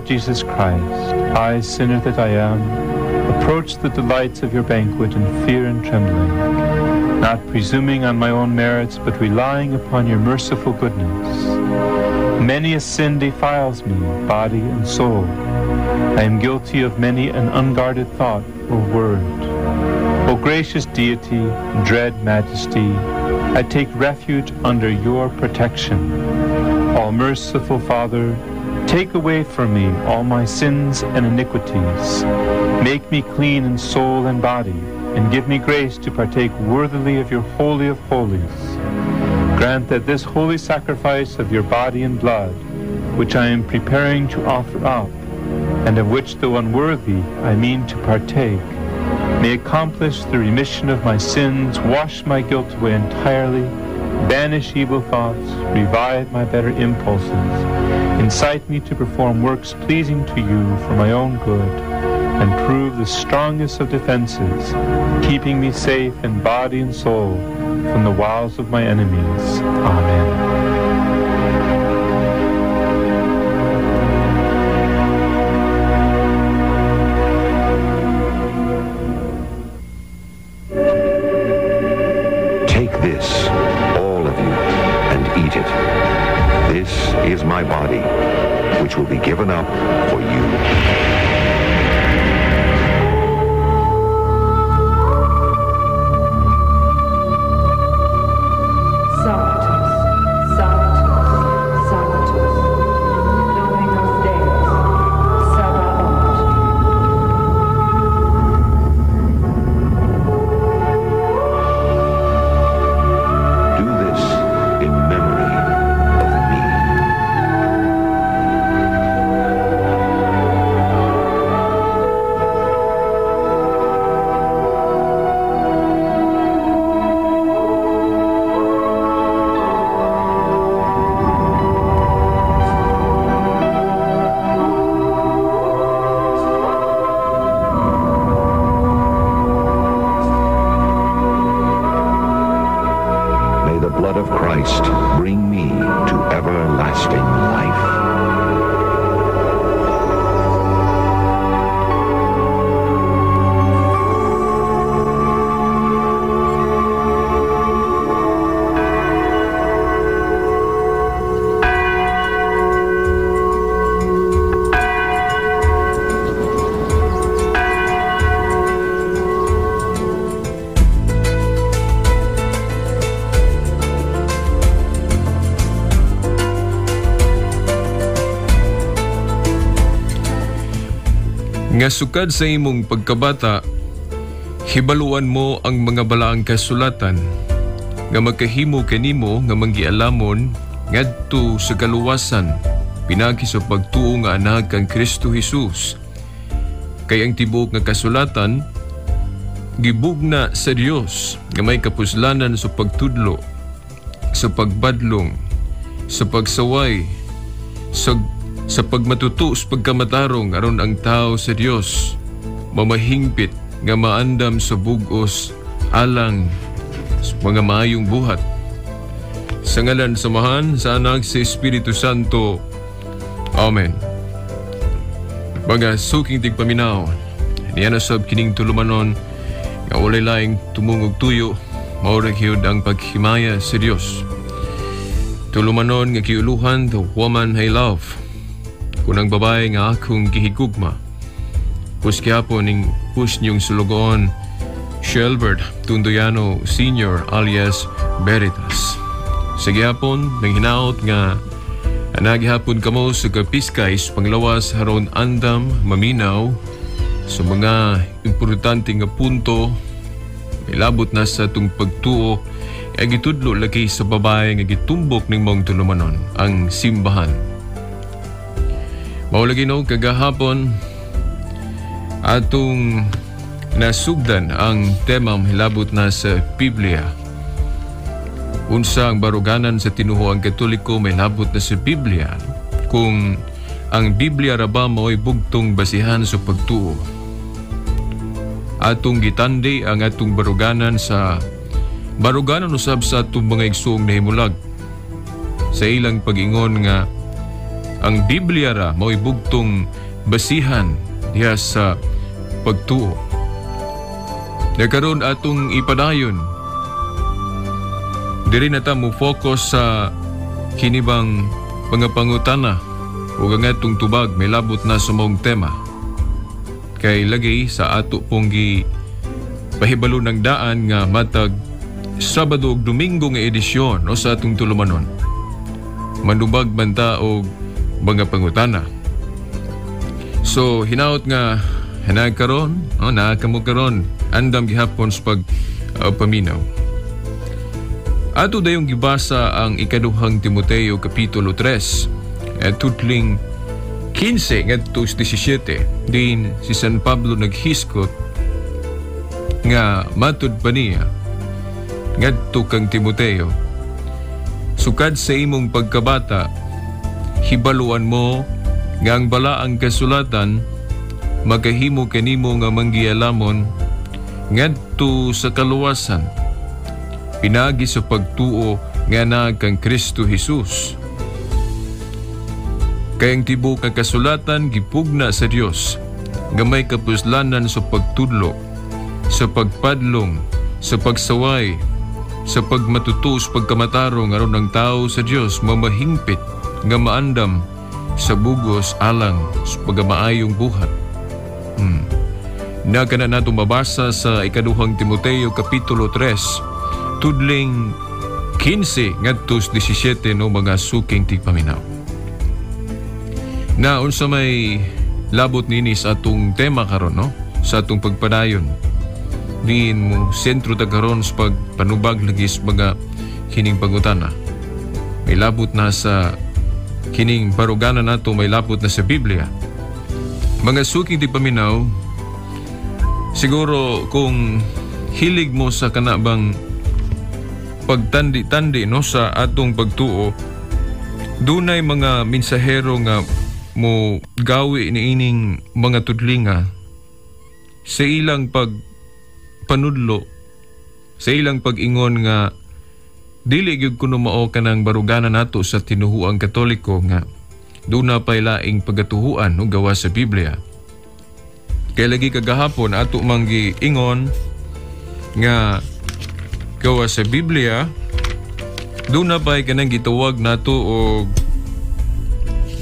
Lord Jesus Christ, I, sinner that I am, approach the delights of your banquet in fear and trembling, not presuming on my own merits, but relying upon your merciful goodness. Many a sin defiles me, body and soul. I am guilty of many an unguarded thought or word. O gracious deity, dread majesty, I take refuge under your protection. All merciful Father, take away from me all my sins and iniquities. Make me clean in soul and body, and give me grace to partake worthily of your Holy of Holies. Grant that this holy sacrifice of your body and blood, which I am preparing to offer up, and of which, though unworthy, I mean to partake, may accomplish the remission of my sins, wash my guilt away entirely, banish evil thoughts, revive my better impulses, incite me to perform works pleasing to you for my own good, and prove the strongest of defenses, keeping me safe in body and soul from the wiles of my enemies. Amen. This, all of you, and eat it. This is my body, which will be given up for you. Nga sukad sa imong pagkabata, hibaluan mo ang mga balaang kasulatan nga magkahimo kanimo nga manggialamon ngadto sa kaluwasan pinagi sa pagtuo nga anak kang Kristo Jesus. Kay ang tibuok nga kasulatan gibugna sa Dios nga may kapuslanan sa pagtudlo, sa pagbadlong, sa pagsaway, sa pagmatuto sa pagkamatarong aron ang tao sa Dios mamahingpit nga maandam sa bugos alang sa mga maayong buhat. Sa ngalan samahan sa anak sa Espiritu Santo. Amen. Mga suking tigpaminaw, niya nasab kining tulumanon nga walay laing tumungog tuyo, maurag hiyod ang paghimaya sa Dios. Tulumanon nga kiuluhan the woman I love, kunang babae nga akong gihigugma. Puskihapon ning push niyong sulugoon, Shelbert Tundoyano Sr. alias Veritas. Sagihapon, nang hinaot nga nagihapon kamo sa kapiskay sa panglawas haron andam maminaw sa mga importante nga punto may labot na sa itong pagtuo ay gitudlo lagi sa babae nga gitumbok ning mong tulumanon ang simbahan. Maulagi no kagahapon atong nasugdan ang temang hilabot na sa Biblia. Unsa ang baruganan sa tinuhoang Katoliko may labot na sa Biblia kung ang Biblia ra ba mao'y bugtong basihan sa pagtuo. Atong gitandi ang atong baruganan sa baruganan usab sa atong mga igsoong nahimulag sa ilang pag-ingon nga ang Biblia ra mao'y bugtong basihan diha sa pagtuo. Nagkaroon atong ipadayon. Diri na ta mo focus sa kinibang mga pangutana o nga itong tubag may labot na sa mong tema. Kay lagi sa ato pong pahibalo ng daan nga matag Sabado ug Domingo nga edisyon o sa atong tulumanon. Manubag banta o mga pangutana. So hinaot nga karon, naakamo karon andam gihapon sa paminaw. Ato dayong gibasa ang ikaduhang Timoteo Kapitulo 3 at tutling 15 ngadto 17 din si San Pablo naghiskot nga matud pa niya ngadto kang Timoteo, sukad sa imong pagkabata hibaluan mo nga ang balaang kasulatan magahimo kanimo nga manggialamon ngadto sa kaluwasan pinagi sa pagtuo nga na kang Kristo Jesus. Kayang tibok nga kasulatan gipugna sa Dios nga may kapuslanan sa pagtudlo, sa pagpadlong, sa pagsaway, sa pagmatutus pagkamatarong aron ng tao sa Dios mamahingpit nga maandam sa bugos alang sa pagamaayong buhat. Nakana nato mabasa sa ikaduhang Timoteo Kapitulo 3 tudling 15 ngadto 17 no mga suking tigpaminaw. Na unsa may labot nini sa atong tema karon no, sa atong pagpadayon. Diin mo sentro ta karon sa pagpanubag lagi sa mga kining pangutana. May labot na sa kining barugana nato, may labot na sa Biblia. Mga suking tigpaminaw, siguro kung hilig mo sa kanabang pagtandi-tandi no sa atong pagtuo, dunay mga mensahero nga mo gawi ni ining mga tudlinga sa ilang pagpanudlo, sa ilang pag-ingon nga dili gyud kuno mao kanang barugana nato sa tinuhuang Katoliko nga duna pay laing pagatuhuan no gawa sa Biblia. Kay lagi kagahapon ato manggi ingon nga gawa sa Biblia duna pay kanang gitawag nato og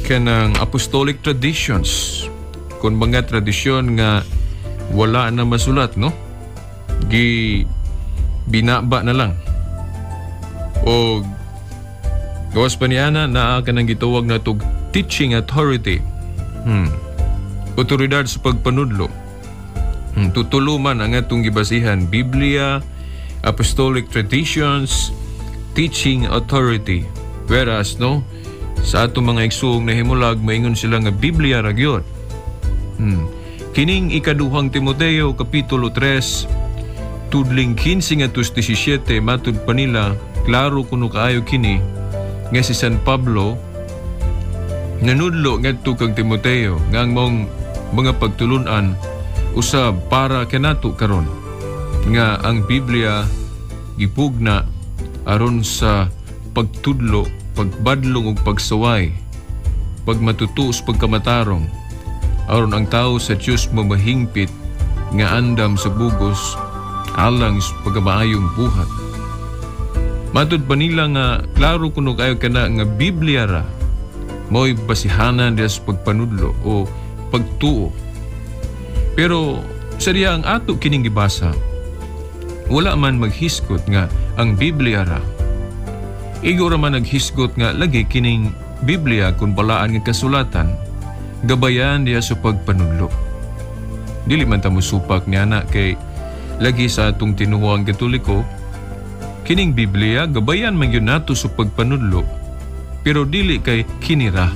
kanang apostolic traditions, kun mga tradisyon nga wala na masulat no, binaba na lang. O gawas pa niana naa kanang gitawag nato teaching authority, otoridad sa pagpanudlo. Tutuluman ang atong gibasihan Biblia, apostolic traditions, teaching authority. Whereas no, sa atong mga igsuong na himulag maingon sila nga Biblia ra gyud. Kining ikaduhang Timoteo Kapitulo 3 tudling 15 ngadto 17 matud pa nila klaro kuno kaayo kini nga si San Pablo nanudlo ngadto kang Timoteo nga ang mong mga pagtulun-an usab para kanato karon nga ang Biblia gipugna aron sa pagtudlo, pagbadlong ug pagsaway, pagmatutus pagkamatarong aron ang tao sa Dios mamahingpit nga andam sa bugos alang sa pagamaayong buhat. Matud pa nila nga klaro kuno kayo kana nga Biblia ra mo'y basihanan diya sa pagpanudlo o pagtuo. Pero sa diya ang ato kining gibasa, wala man maghiskot nga ang Biblia ra. Igo ra man naghiskot nga lagi kining Biblia kung balaan nga kasulatan, gabayan diya sa pagpanudlo. Dili man ta mosupak niya na kay lagi sa atong tinuhuang Katoliko, kining Biblia gabayan man yun nato sa pagpanudlo, pero dili kay kinira.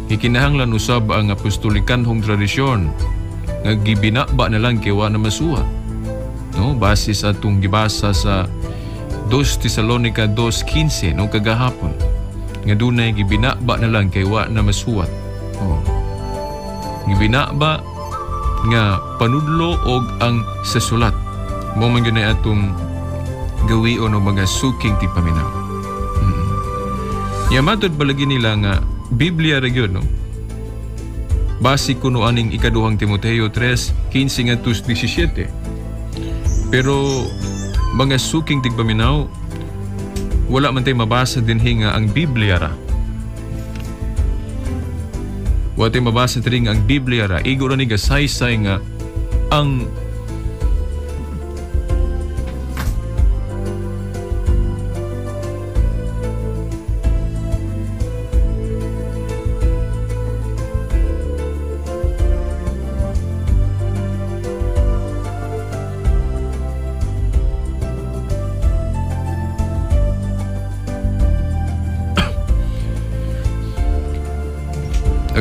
Ikinahanglan usab ang apostolikanhong tradisyon nga gibinaba na lang kay wa na masuwat. No, base sa atong gibasa sa 2 Tesalonica 2:15 no kagahapon nga dunay gibinaba na lang kay wa na masuwat. Gibinaba nga panudlo og ang sasulat. Mo man gyud atong gawion og mga suking tipaminaw. Yamatod balagi nila nga Biblia ra gyud, no? Base kuno aning ikaduhang Timoteo 3:15 ngadto 17. Pero mga suking tigpaminaw, wala man tay mabasa dinhi nga ang Biblia ra. Wala tay mabasa diri nga ang Biblia ra. Igo ra ni gasaysay nga ang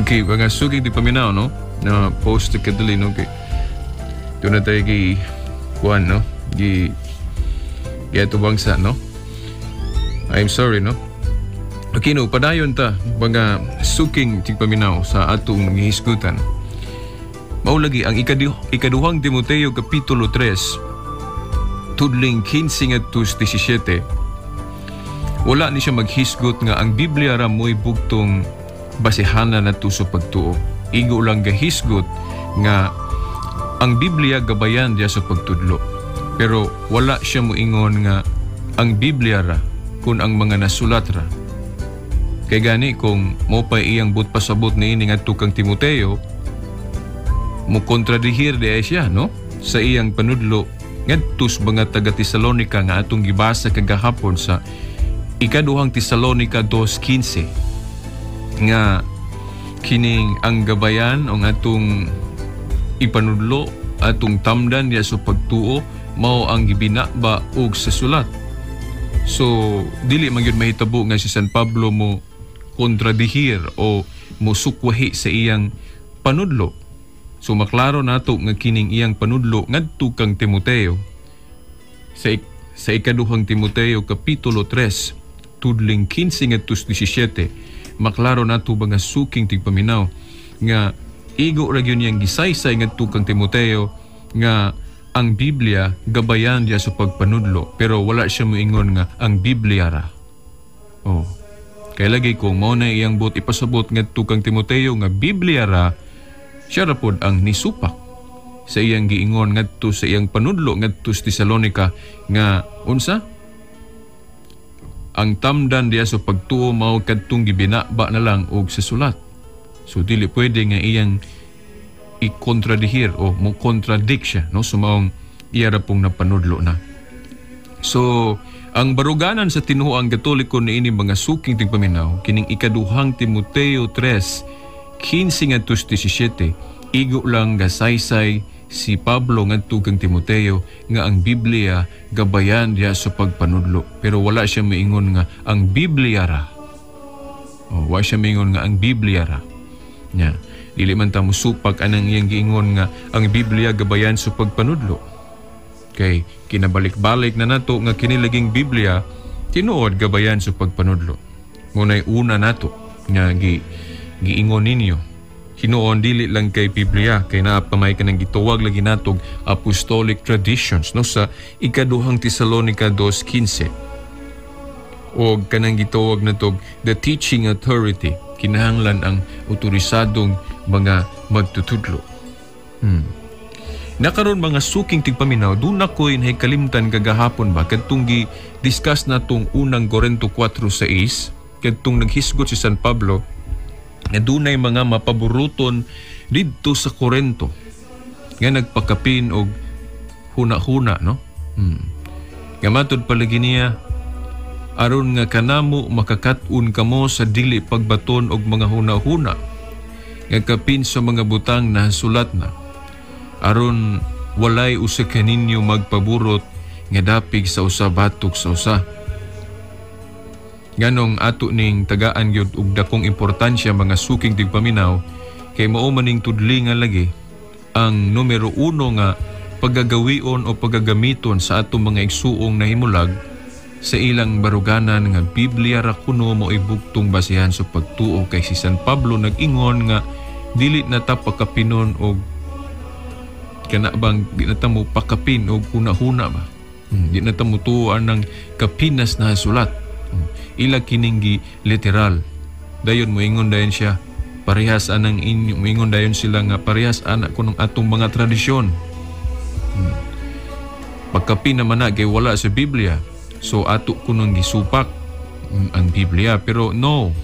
okay, mga sugig di paminaw, no? Na post kadali, no? Okay. Doon na tayo kay Juan, no? Ito bangsa, no? I'm sorry, no? Okay, no? Padayon ta, mga suking tigpaminaw sa atong gihisgutan. Maulagi, ang ikaduhang Timoteo Kapitulo 3, tudling 15 ngadto 17, wala ni siya maghisgot nga ang Biblia ra mo'y bugtong basihanan nato sa pagtuo. Igo lang gahisgot nga ang Biblia gabayan diya sa pagtudlo. Pero wala siya moingon nga ang Biblia ra kun ang mga nasulat ra. Kay gani kung mo pa iyang but pasabot niini ngadto kang Timoteo, mo kontradihir di siya, no? Sa iyang panudlo ngadto sa mga taga Tesalonica nga atong gibasa kagahapon sa ikaduhang Tesalonica 2:15. Nga kining ang gabayan o atong ipanudlo atong tamdan diya sa pagtuo mao ang gibinaba og sa sulat. So dili man gyud mahitabo nga si San Pablo mo kontradihir o mo sukwahi sa iyang panudlo. So maklaro nato nga kining iyang panudlo ngadto kang Timoteo sa ikaduhang Timoteo Kapitulo 3 tudling 15 ngadto 17. Maklaro nato ba nga suking tigpaminaw nga igo ra gyud niyang gisaysay ngadto kang Timoteo nga ang Biblia gabayan diya sa pagpanudlo, pero wala siya moingon nga ang Biblia ra. Oh. Kay lagi kung mao na iyang bot ipasabot ngadto kang Timoteo nga Biblia ra, siya ra pod ang nisupak sa iyang giingon ngadto sa iyang panudlo ngadto sa Tesalonica nga unsa? Ang tamdan diya sa pagtuo mao kadtong gibinaba na lang og sa sulat. So dili pwede nga iyang i-kontradihir o mo contradict siya, no? So maong iya ra pong napanudlo na. So ang baruganan sa tinuoang Katoliko niini mga suking tigpaminaw kining ikaduhang Timoteo 3:15 ngadto 17, igo lang gasaysay si Pablo ngadto kang Timoteo nga ang Biblia gabayan diya sa pagpanudlo, pero wala siya moingon nga ang Biblia ra. Wala siya moingon nga ang Biblia ra. Nya, dili man ta mosupak anang iyang giingon nga ang Biblia gabayan sa pagpanudlo. Kay kinabalik-balik na nato nga kinilaging Biblia tinuod gabayan sa pagpanudlo. Ngunay una nato nga giingon ninyo. Hinuon dili lang kay Biblia, kay naapamay ka ng gituwag lagi natog apostolic traditions, no? Sa ikaduhang Tesalonica 2:15. O kanang gituwag natog the teaching authority, kinahanglan ang otorisadong mga magtutudlo. Nakaroon mga suking tigpaminaw, doon ako'y kalimtan kagahapon ba, kadtong discuss na tong unang Corinto 4:6, kadtong naghisgot si San Pablo, nga dunay mga mapaburuton didto sa Corinto nga nagpakapin og huna-huna, no? Nga matod palagi niya, aron nga kanamo makakat-un kamo sa dili pagbaton og mga huna-huna nga kapin sa mga butang na sulat na, aron walay usa kaninyo magpaburot nga dapig sa usa batok sa usa. Ganong ato ning tagaan gyud og dakong importansya mga suking tigpaminaw, kay mao maning tudli nga lagi ang numero 1 nga pagagawion o pagagamiton sa atong mga igsuong nahimulag sa ilang baruganan nga Biblia ra kuno mo ibugtong basihan sa pagtuo. Kay si San Pablo nag-ingon nga dili na ta pakapinon og kana bang di na ta mo pakapin og huna-huna ba, di na ta mo tuoan ng kapinas na sulat. Ila kining literal dayon moingon dayon siya parehas anang inyo, moingon dayon sila nga parehas anak ko ng atong mga tradisyon. Pagkapi naman na kay wala sa Biblia, so ato ko nung gisupak ang Biblia, pero no.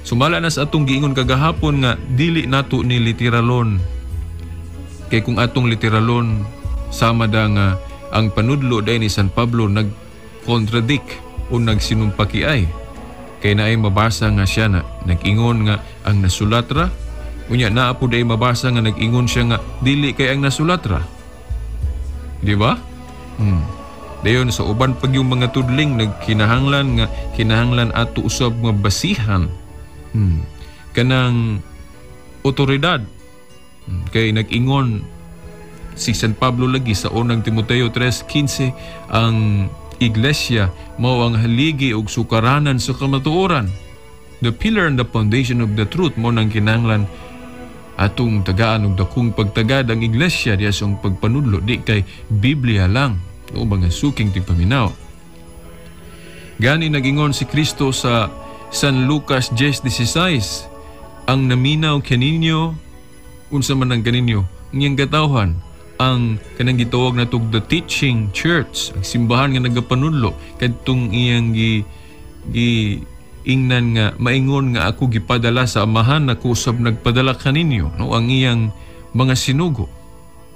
Sumala na sa atong giingon kagahapon nga dili nato ni literalon. Kay kung atong literalon sama da nga ang panudlo day ni San Pablo nag-contradict o nagsinumpakiay. Kay naay mabasa nga siya na nag-ingon nga ang nasulatra. Unya naa po day mabasa nga nag-ingon siya nga dili kay ang nasulatra. Di ba? Dayon sa uban pag yung mga tudling kinahanglan ato usab nga basihan kanang otoridad. Kay nag-ingon si San Pablo lagi sa unang Timoteo 3:15 ang iglesia mao ang haligi ug sukaranan sa kamatuoran. The pillar and the foundation of the truth mo nang kinahanglan atong tagaan og dakong pagtagad ang iglesia diya sa pagpanudlo di kay Biblia lang o mga suking tigpaminaw. Gani nag-ingon si Kristo sa San Lucas 10:16, ang naminaw kaninyo unsa man ang kaninyo ngiyang katawhan ang kanang gitawag na tug the teaching church, ang simbahan nga nagapanudlo kadtong iyang ingnan nga maingon nga ako gipadala sa amahan ako usab nagpadala kaninyo, no, ang iyang mga sinugo.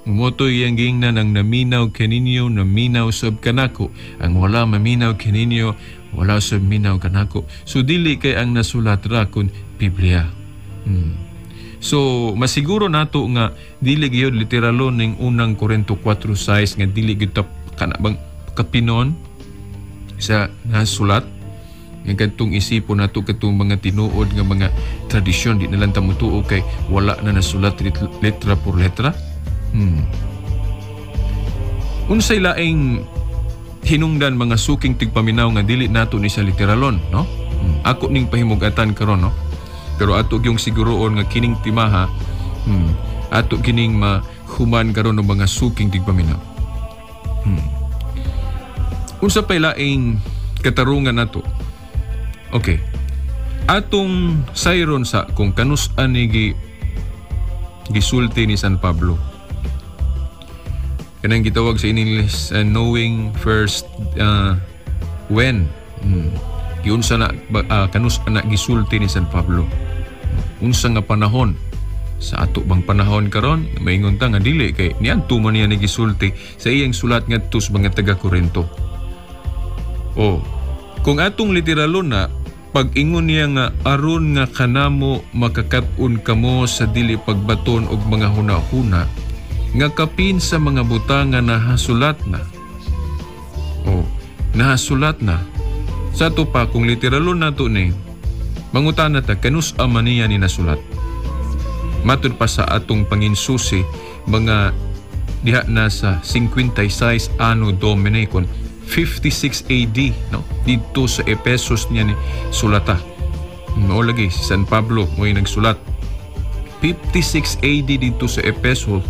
Moto iyang giingnan ang naminaw kaninyo naminaw sab kanako, ang wala maminaw kaninyo wala sab minaw kanako. So dili kay ang nasulat ra kun Biblia. So masiguro nato nga dili gyud literalon ning unang Korinto 4:6 nga dili gyud kanabang kapinon sa nasulat. Nga kadtong isipon nato katong mga tinuod nga mga tradisyon di na lang tamutuo kay wala na nasulat letra por letra. Unsay laing hinungdan mga suking tigpaminaw nga dili nato ni sa literalon, no? Ako ning pahimugatan karon, no? Pero ato gyung siguroon nga kining timaha, ato kining mahuman karon ng mga suking tigpaminaw. Unsa pay laing katarungan nato? Okay. Atong sayron sa kung kanus-an ni gisulti ni San Pablo. Kanang gitawag sa English knowing first when. Giunsa na kanus-an na gisulti ni San Pablo. Unsa nga panahon sa ato bang panahon karon maingon ta nga dili kay niadto man niya ni gisulti sa iyang sulat ngadto sa mga taga Corinto. Kung atong literalon na pag-ingon niya nga aron nga kanamo makakat-on kamo sa dili pagbaton og mga hunahuna nga kapin sa mga butang nga nahasulat na. Nahasulat na. Sa to pa kung literalon nato ni mangutana ta kanus man niya ni nasulat. Matud pa sa atong panginsusi mga diha na sa 56 Anno Domini kon 56 AD, no? Dito sa Epesos niya ni sulata. O lagi, si San Pablo mo'y nagsulat. 56 AD dito sa Epesos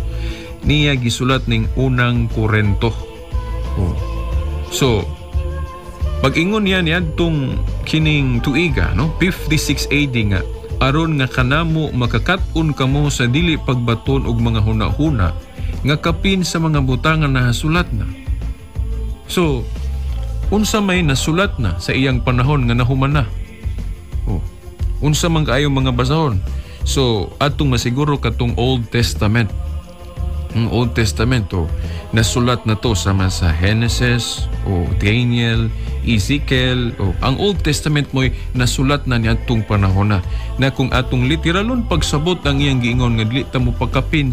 niya gisulat ning unang Korinto. So, pag-ingon niya tong kining tuiga, no? 56 AD nga, aron nga kanamo makakat-on kamo sa dili pagbaton og mga hunahuna nga kapin sa mga butangan na hasulat na. So, unsa may nasulat na sa iyang panahon nga nahuman na? Unsa man kaayong mga basahon? So, atong masiguro katong Old Testament. Ang Old Testament, nasulat na to sama sa Genesis, Daniel, Ezekiel. Ang Old Testament mo'y nasulat na niya atong panahon na kung atong literalon pagsabot ang iyang giingon nga dili ta mo pagkapin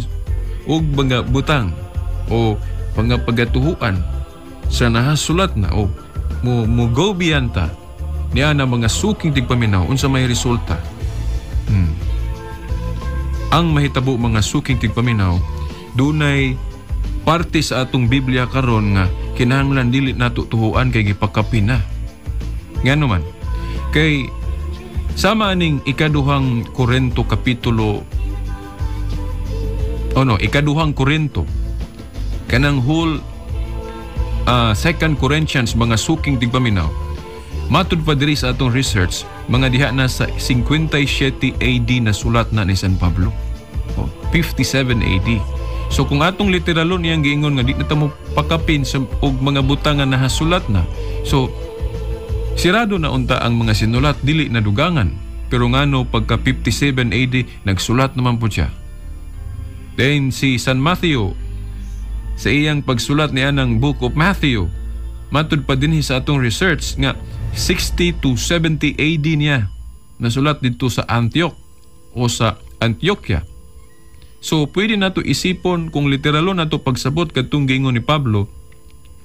og mga butang o mga pagatuhuan sa nahasulat na mo go biyanta niya na mga suking tigpaminaw unsa may resulta. Ang mahitabo mga suking tigpaminaw dunay parte sa atong Biblia karon nga kinahanglan dili nato tuhuan kay gipakapin na. Ngano man kay sama aning ikaduhang Korinto kapitulo ikaduhang Korinto kanang whole 2 Corinthians mga suking tigpaminaw Matud pa diri sa atong research, mga diha na sa 57 AD na sulat na ni San Pablo. 57 AD. So kung atong literalon iyang giingon nga di na tamo pakapin sa og mga butang nga nahasulat na. So sirado na unta ang mga sinulat, dili na dugangan. Pero ngano pagka 57 AD nagsulat naman po siya. Then si San Matthew sa iyang pagsulat niya ng Book of Matthew, matud pa din sa atong research nga 60 to 70 AD niya nasulat dito sa Antioch o sa Antioquia. So pwede nato isipon kung literalon nato pagsabot kadtong giingon ni Pablo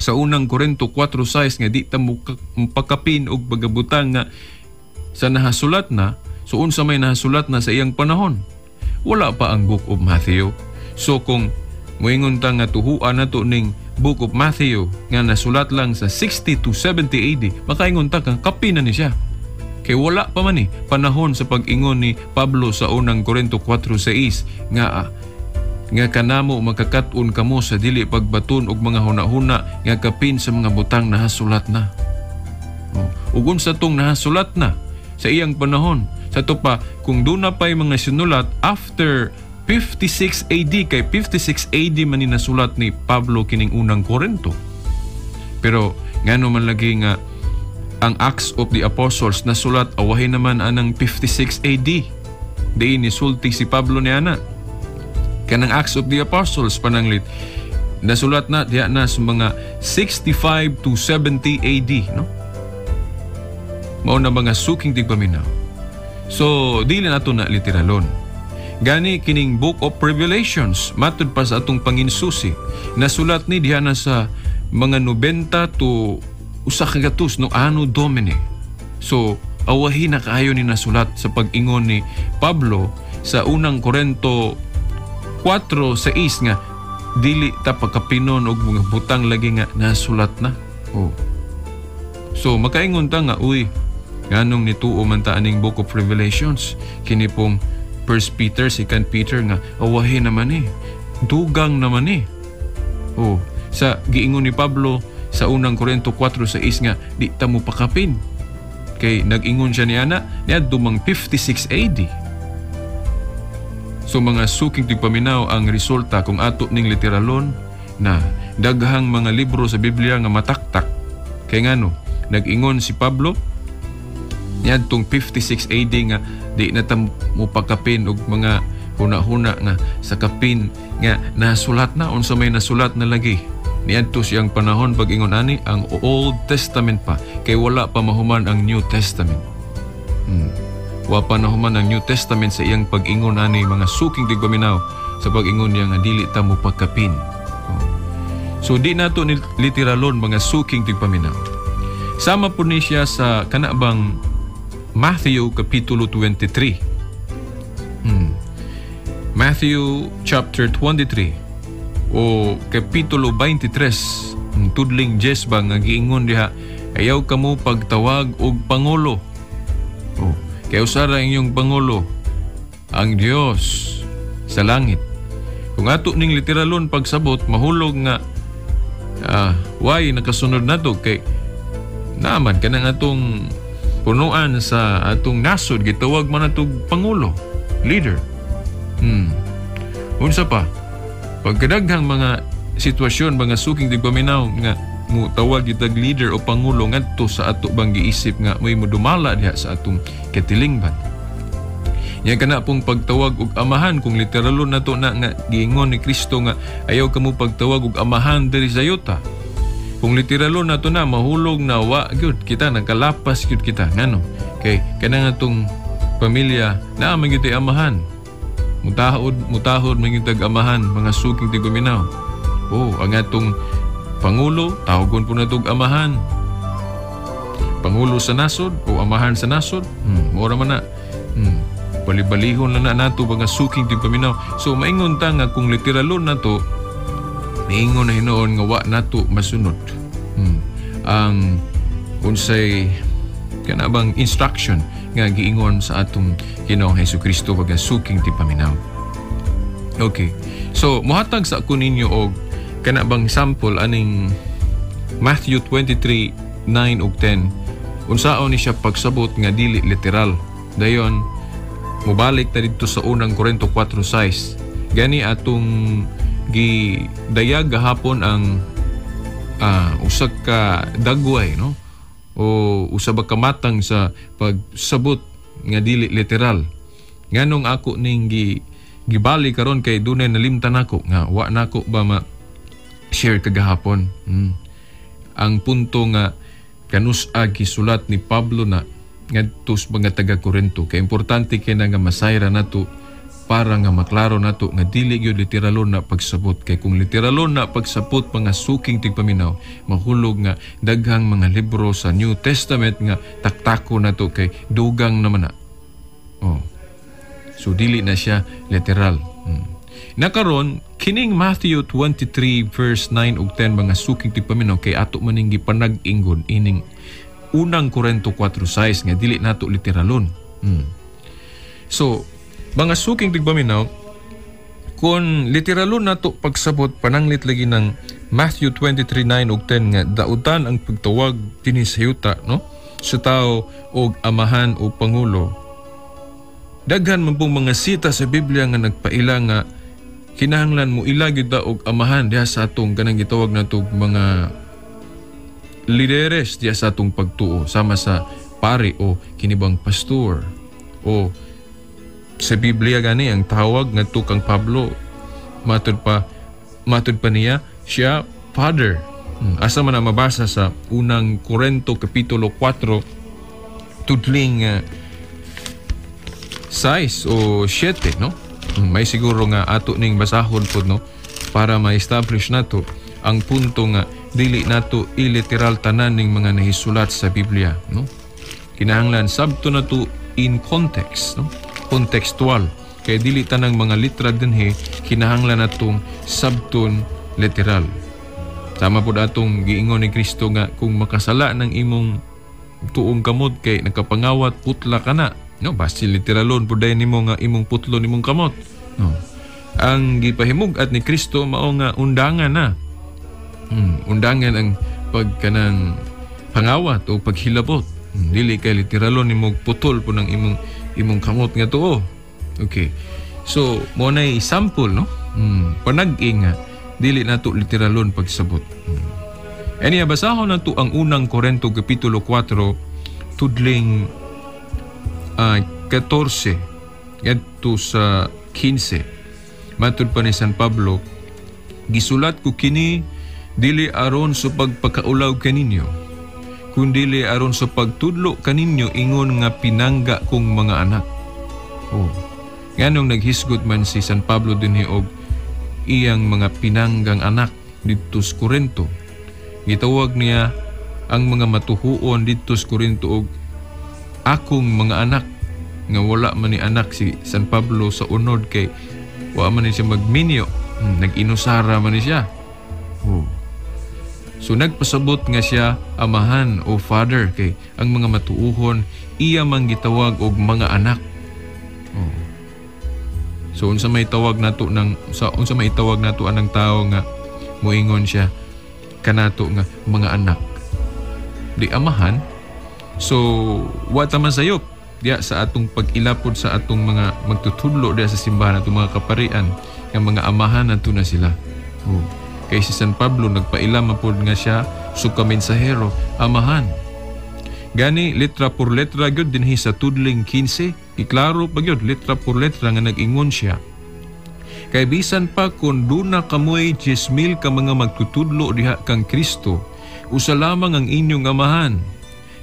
sa unang Korinto 4:6 nga di ta mupakapin og bagabutang nga sa nahasulat na. So unsa may nahasulat na sa iyang panahon? Wala pa ang Book of Matthew. So kung moingon ta nga tuhuan nato ning Book of Matthew nga nasulat lang sa 60 to 70 AD, makaingon ta kang kapin na ni siya. Kay wala pa man panahon sa pag-ingon ni Pablo sa unang Korinto 4:6 nga kanamo magkakat-on kamo sa dili pagbaton og mga huna-huna nga kapin sa mga butang nahasulat na. Ug unsa tong nahasulat na sa iyang panahon, sa to pa kung doon na pa'y mga sinulat after 56 AD, kay 56 AD man ni nasulat ni Pablo kining unang Korinto. Pero ngano man lagi nga ang Acts of the Apostles nasulat awahin naman anang 56 AD. Diin ni sulti si Pablo ni ana. Kanang Acts of the Apostles pananglit nasulat na diya na sa mga 65 to 70 AD, no? Mao na mga suking tigpaminaw. So dili nato na literalon. Gani kining Book of Revelations matud pa sa atong panginsusi nasulat ni diha na sa mga 90 to usa ka gatos no Anno Domini. So awahin na kaayo ni nasulat sa pag-ingon ni Pablo sa unang Korinto 4:6 nga dili ta pagkapinon og mga butang lagi nga nasulat na. So makaingon ta nga uy nganong nituo man ta aning Book of Revelations kini pong 1 Peter, 2 Peter nga awahin naman dugang naman sa giingon ni Pablo sa unang Korinto 4:6 nga di ta mo pakapin kay nag-ingon siya niana niadto mang 56 AD. So mga suking tigpaminaw ang resulta kung ato ning literalon na daghang mga libro sa Biblia nga mataktak kay ngano nag-ingon si Pablo niadtong 56 AD nga di na ta mo pakapin og mga huna-huna nga sa kapin nga nasulat na unsa may nasulat na lagi niadto siyang panahon pag-ingon ani ang Old Testament pa kay wala pa mahuman ang New Testament. Wa pa nahuman ang New Testament sa iyang pag-ingon ani mga suking tigpaminaw sa pag-ingon niya nga dili ta mo pagkapin. So di nato ni literalon mga suking tigpaminaw. Sama po ni siya sa kanabang Matthew Kapitulo 23. Matthew chapter 23 o Kapitulo 23 tudling Jesba nga giingon diha ayaw kamo pagtawag og Pangulo. Kaya usara inyong Pangulo ang Dios sa langit. Kung ato ning literalon pagsabot mahulog nga why nakasunod nato kay naman kanang atong punuan sa atong nasod gitawag man atong Pangulo, leader. Unsa pa pagkadaghang mga sitwasyon mga suking tigpaminaw nga mo tawag itag leader o Pangulo ngadto sa ato bang giisip nga may modumala diha sa atong katilingban. Nya kana pong pagtawag og amahan kung literalon nato na nga giingon ni Kristo nga ayaw kamo pagtawag og amahan diri sa yuta. Kung literalon nato na mahulog na wa gyud kita nagkalapas gyud kita ngano kay kanang atong pamilya na magyud amahan. Mutahod magyud amahan mga suking tigpaminaw. Ang atong Pangulo tawagon po natog amahan. Pangulo sa nasod o amahan sa nasod. Mura man na. Balibalihon lang na nato mga suking tigpaminaw. So maingon ta nga kung literalon nato niingon na hinoon nga wa nato masunod ang unsay kanabang instruction nga giingon sa atong Ginoong Hesukristo pag suking tigpaminaw. Okay. So mohatag sa ako ninyo og kanabang sample aning Matthew 23:9 ug 10 unsaon ni siya pagsabot nga dili literal. Dayon mobalik ta didto sa unang Korinto 4:6. Gani atong gidayag gahapon ang usa ka dagway, no? O usa ba kamatang sa pagsabot nga dili literal. Nganong ako ning gibali karon kay dunay nalimtan ako nga wa nako ba ma-share kagahapon. Ang punto nga kanus-ag gisulat ni Pablo na ngadto sa mga taga-Korinto, kay importante kay nga masayra nato para nga maklaro nato nga dili gyud literalon na pagsabot. Kay kung literalon na pagsabot mga suking tigpaminaw, mahulog nga daghang mga libro sa New Testament nga taktako nato kay dugang naman na. So dili na siya literal. Nakaron kining Matthew 23 verse 9 ug 10 mga suking tigpaminaw kay ato maning gipanag-ingon ining unang Korinto 4:6 nga dili nato literalon. So mga suking tigpaminaw, kung literalon nato pagsabot pananglit lagi ng Matthew 23:9 ug 10 nga dautan ang pagtawag dinhi sa yuta, no? Sa tao og amahan o pangulo. Daghan man pong mga sita sa Biblia nga nagpaila nga kinahanglan mo ilagid ta og amahan diha sa atong kanang gitawag natong mga lideres diha sa atong pagtuo, sama sa pari o kinibang pastor. O sa Biblia gani ang tawag ngadto kang Pablo matud pa niya siya father. Asa man na mabasa sa unang Korinto kapitulo 4 tudling 6 o 7, no? May siguro nga ato ning basahon pod, no, para ma-establish nato ang punto nga dili nato iliteral tanan ning mga nahisulat sa Biblia, no? Kinahanglan sabto nato in context, no? Kontekstual. Kaya dili tanang mga litra dinhi kinahanglan natong sabton literal. Tama po atong giingon ni Kristo nga kung makasala ng imong tuong kamot kay nakapangawat putla ka na. No, basta literalon po dahil nimo nga imong putlo nimong kamot. No. Ang gipahimug-at ni Kristo mao nga undangan na. Undangan ang pagkanang pangawat o paghilabot. Dili kay literalon nimo putol po ng imong kamot nga tuo. Okay. So, mo nay sample, no? Panag-ing nga dili nato literalon pagsabot. Aniya basahon nato ang unang Korinto kapitulo 4 tudling 14 ngadto sa 15. Matud pa ni San Pablo, gisulat ko kini dili aron sa pagpakaulaw kaninyo, kundi aron sa pagtudlo kaninyo ingon nga pinangga kong mga anak. Nganong naghisgot man si San Pablo dinhi og iyang mga pinanggang anak didto sa Korinto. Gitawag niya ang mga matuhuon didto sa Korinto og akong mga anak, nga wala man ni anak si San Pablo sa unod kay wa man ni siya magminyo, nag-inusara man ni siya. So nagpasabot nga siya amahan o father kay ang mga matuuhon iya man gitawag og mga anak. So unsa may tawag nato anang tao nga moingon siya kanato nga mga anak, di amahan. So wata man sayop diya sa atong pag-ilapod sa atong mga magtutudlo diya sa simbahan, atong mga kaparian nga mga amahan nato na sila. Kay si San Pablo nagpaila mapod nga siya suka mensahero, amahan. Gani letra por letra gyud dinhi sa tudling 15, iklaro pa gyud letra por letra nga nag-ingon siya. Kay bisan pa kun duna kamoy 10,000 ka mga magtutudlo diha kang Kristo, usa lamang ang inyong amahan.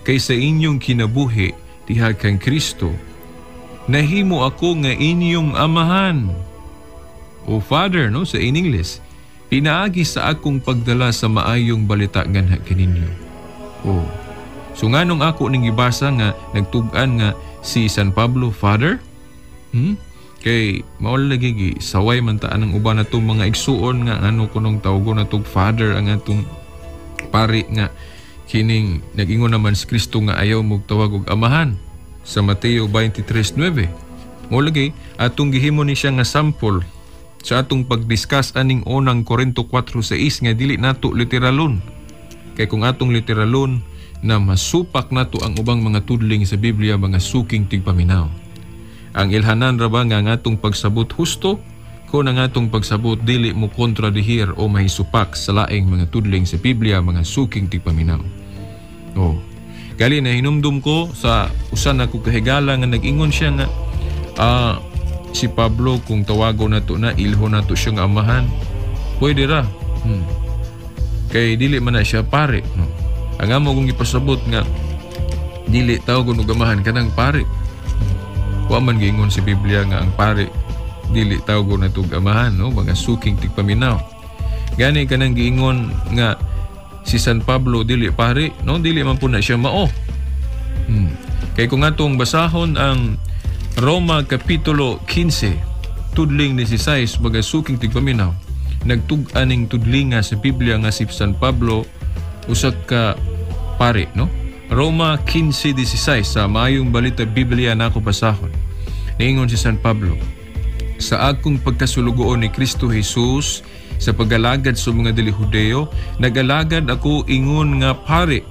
Kay sa inyong kinabuhi diha kang Kristo, nahimo ako nga inyong amahan. O Father, no, sa in English, pinaagi sa akong pagdala sa maayong balita ganha kaninyo. So nganong ako ning gibasa nga nagtug-an nga si San Pablo Father? Kay mao lagi saway man ta anang uban natong mga igsuon nga ano kunong tawgon natong Father ang atong pari nga kining nag-ingon naman si Kristo nga ayaw mong tawag og amahan sa Mateo 23:9. Mo lagi atong gihimo ni siya nga sample sa atong pag-discuss aning unang Korinto 4:6 nga dili nato literalon. Kay kung atong literalon na masupak nato ang ubang mga tudling sa Biblia mga suking tigpaminaw. Ang ilhanan ra ba nga atong pagsabot husto kung ang atong pagsabot dili mo kontradihir o mahisupak sa laing mga tudling sa Biblia mga suking tigpaminaw. Gali na hinumdum ko sa usan ako kahigala nga nag-ingon siya nga si Pablo kung tawago nato na ilho nato siya nga amahan. Pwede ra. Kay dili man na siya pare, no? Ang amo kong ipasabot nga dili tawag og amahan kanang pare. Wa man giingon si Biblia nga ang pare dili tawag na tug amahan, no? Mga suking tigpaminaw. Gani kanang giingon nga si San Pablo dili pare, no? Dili man po na siya mao. Kay kung atong basahon ang Roma Kapitulo 15 tudling 16 mga suking tigpaminaw, nagtug-aning tudlinga sa Biblia nga si San Pablo usa ka pare, no? Roma 15:16 sa Maayong Balita Biblia nako basahon. Niingon si San Pablo, sa akong pagkasulugoon ni Kristo Jesus sa pag-alagad sa mga dili Hudeo, nag-alagad ako ingon nga pare,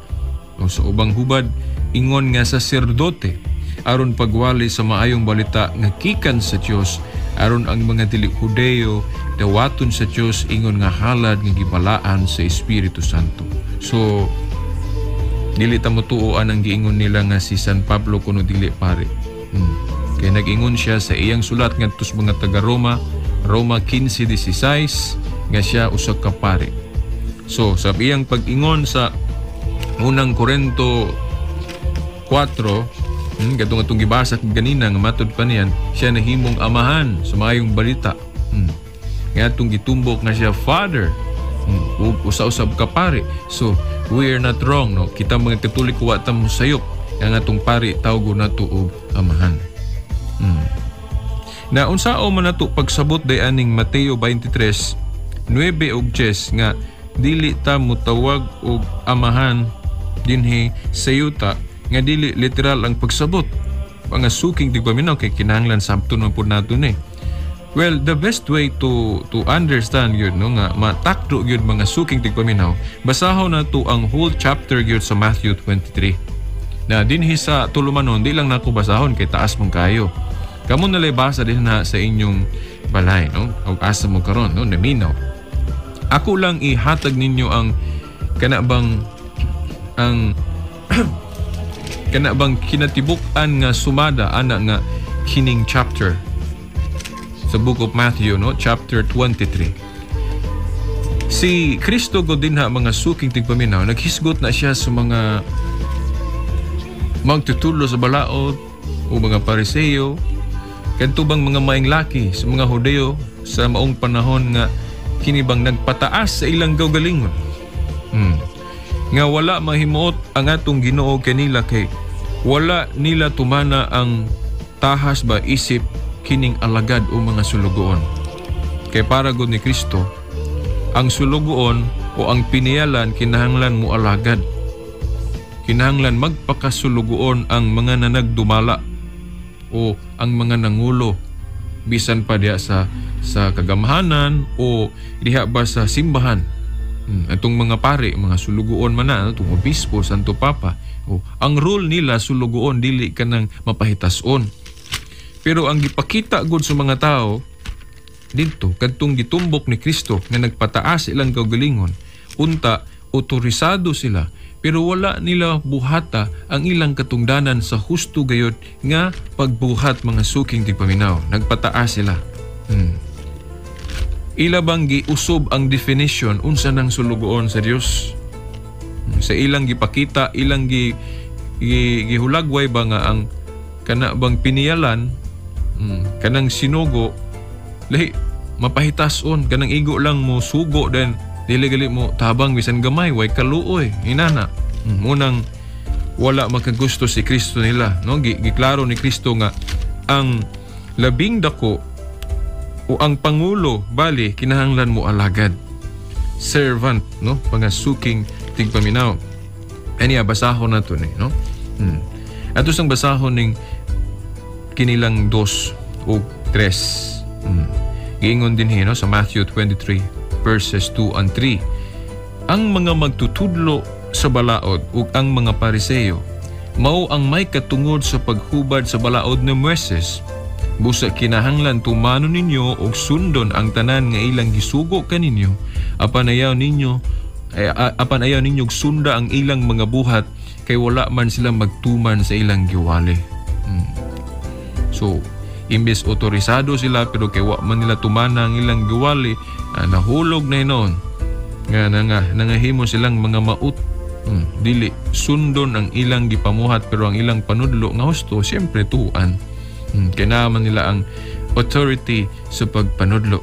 o sa ubang hubad ingon nga saserdote, aron pagwali sa maayong balita nga gikan sa Dios, aron ang mga dili Hudeo dawaton sa Dios ingon nga halad nga gibalaan sa Espiritu Santo. So dili ta motuoan ang giingon nila nga si San Pablo kuno dili pare. Kaya nag-ingon siya sa iyang sulat ngadto sa mga taga Roma, Roma 15:16 nga siya usa ka pare. So sa iyang pag-ingon sa unang Korinto 4, katong atong gibasa ganina nga matud pa niyan, siya nahimong amahan sa maayong balita. Nga atong gitumbok nga siya father. Usa-usab ka pare. So we're not wrong, no? Kita mga Katoliko wa ta mosayop ang atong pare tawgo nato og amahan. Na unsao man nato pagsabot day aning Mateo 23:9 ug 10 nga dili ta motawag og amahan dinhi sa yuta nga dili literal ang pagsabot. Mga suking tigpaminaw kay kinahanglan sabton man pud nato ni. Well, the best way to understand yun, no, nga matakdo yun mga suking tigpaminaw, basahon na to ang whole chapter yun sa Matthew 23. Na dinhi sa tulumanon, di lang nako basahon kay taas mong kayo. Kamu nalay basa din na sa inyong balay, no? O asa mo karon, no? Naminaw. Ako lang ihatag ninyo ang kanabang kinatibuk-an nga sumada ana nga kining chapter sa Book of Matthew, no? Chapter 23. Si Kristo god dinha mga suking tigpaminaw, naghisgot na siya sa mga magtutulo sa balaod o mga Pariseo, kadtubang mga maing laki sa mga Hudeo sa maong panahon nga kinibang nagpataas sa ilang gawgalingon. Nga wala mahimuot ang atong Ginoo kanila kay wala nila tumana ang tahas ba isip kining alagad o mga sulugoon. Kay para gud ni Kristo, ang sulugoon o ang piniyalan kinahanglan mo alagad. Kinahanglan magpakasulugoon ang mga nanagdumala o ang mga nangulo bisan pa diha sa kagamahanan o diha ba sa simbahan. Atong mga pare, mga sulugoon man na, itong obispo, Santo Papa, ang role nila sulugoon dili kanang mapahitason. Pero ang gipakita gud sa mga tao dito kadtong gitumbok ni Kristo nga nagpataas ilang kaugalingon, unta otorisado sila pero wala nila buhata ang ilang katungdanan sa husto gayud nga pagbuhat mga suking tigpaminaw. Nagpataas sila. Ila bang giusob ang definition unsa nang sulugoon sa Dios? Sa ilang gipakita, ilang gihulagway ba nga ang kana bang piniyalan, kanang sinugo, lahi mapahitason, kanang igo lang mo sugo den dili gali mo tabang bisan gamay way kaluoy inana. Munang wala makagusto si Kristo nila, no? Giklaro ni Kristo nga ang labing dako o ang pangulo bali kinahanglan mo alagad, servant, no? Pangasuking tigpaminaw. Aniya basahon nato ni, no? Ato sang basahon ning kinilang 2 o 3. Giingon din no sa Matthew 23 verses 2 and 3. Ang mga magtutudlo sa balaod ug ang mga Pariseo mao ang may katungod sa paghubad sa balaod ni Moises. Busa kinahanglan tumanon ninyo og sundon ang tanan nga ilang gisugo kaninyo, apan ayaw ninyo sunda ang ilang mga buhat kay wala man sila magtuman sa ilang giwali. So imbes otorisado sila pero kay wa man nila tumana ang ilang giwali, nahulog na hinon nga nangahimo silang mga maut. Dili sundon ang ilang gipamuhat pero ang ilang panudlo nga husto siyempre tuan. Kinaman nila ang authority sa pagpanudlo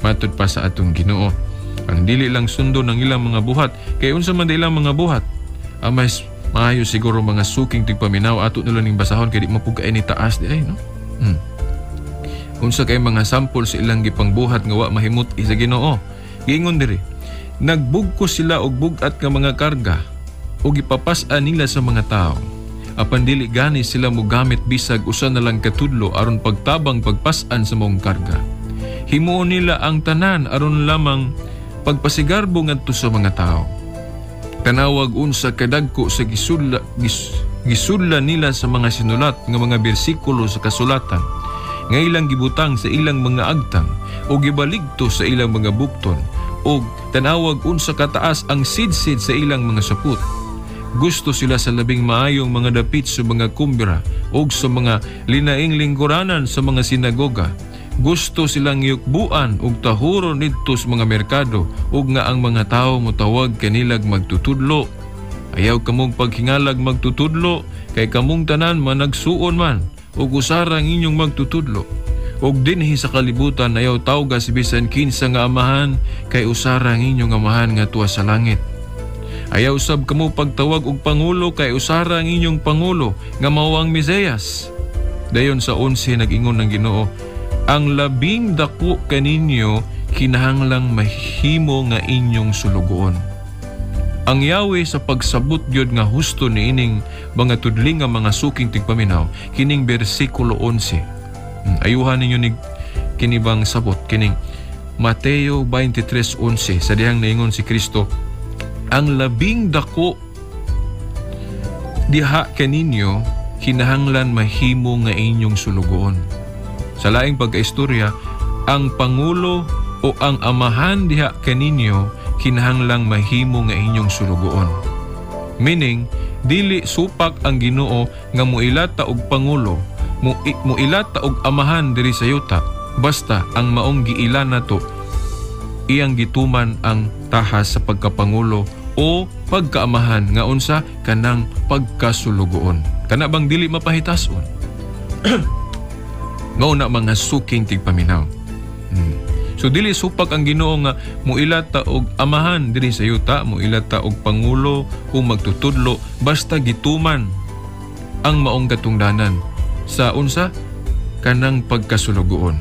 matud pa sa atong Ginoo. Ang dili lang sundon ang ilang mga buhat kay unsa man ilang mga buhat, mas maayo siguro mga suking tigpaminaw ato nila ning basahon kay di mapugay ni taas di ay no. Unsa kay mga sample sa ilang gipangbuhat nga wa mahimot sa Ginoo. Giingon diri, nagbugkos sila og bugat nga mga karga ug ipapas-an nila sa mga tao. Apan dili gani sila mogamit bisag usa na lang katudlo aron pagtabang pagpas-an sa mong karga. Himuon nila ang tanan aron lamang pagpasigarbo ngadto sa mga tao. Tanawag unsa kadagko sa gisudla nila sa mga sinulat nga mga bersikulo sa kasulatan nga ilang gibutang sa ilang mga agtang o gibaligto sa ilang mga bukton o tanawag unsa kataas ang sidsid sa ilang mga saput. Gusto sila sa labing maayong mga dapit sa mga kumbira o sa mga linaing lingkuranan sa mga sinagoga. Gusto silang yukbuan og tahuron didto sa mga merkado ug nga ang mga tawo motawag kanilag magtutudlo. Ayaw kamong paghingalag magtutudlo kay kamong tanan managsuon man ug usara ang inyong magtutudlo. Og dinhi sa kalibutan ayaw tawga si bisan kinsa nga amahan kay usara ang inyong amahan nga tuwa sa langit. Ayaw sab kamo pagtawag og pangulo kay usara ang inyong pangulo nga mao ang Mesiyas. Dayon sa 11 nag-ingon ng Ginoo, ang labing dako kaninyo kinahanglang mahimo nga inyong sulugoon. Ang Yahweh sa pagsabot gyud nga husto niining mga tudling nga mga suking tigpaminaw kining bersikulo 11. Ayuhan ninyo ni kinibang sabot kining Mateo 23:11 sa dihang naingon si Kristo, ang labing dako diha kaninyo kinahanglan mahimo nga inyong sulugoon. Sa laing pagkaistorya, ang pangulo o ang amahan diha kaninyo kinahanglang mahimo nga inyong sulugoon. Meaning, dili supak ang Ginoo nga muilata og pangulo, muilata og amahan diri sa yuta, basta ang maong giila nato iyang gituman ang tahas sa pagkapangulo o pagkaamahan nga unsa kanang pagkasulugoon. Kana bang dili mapahitason? Mao na mga suking tigpaminaw. So dili supak ang Ginoo nga muilata og amahan diri sa yuta, muilata og pangulo o magtutudlo basta gituman ang maong katungdanan sa unsa kanang pagkasulugoon.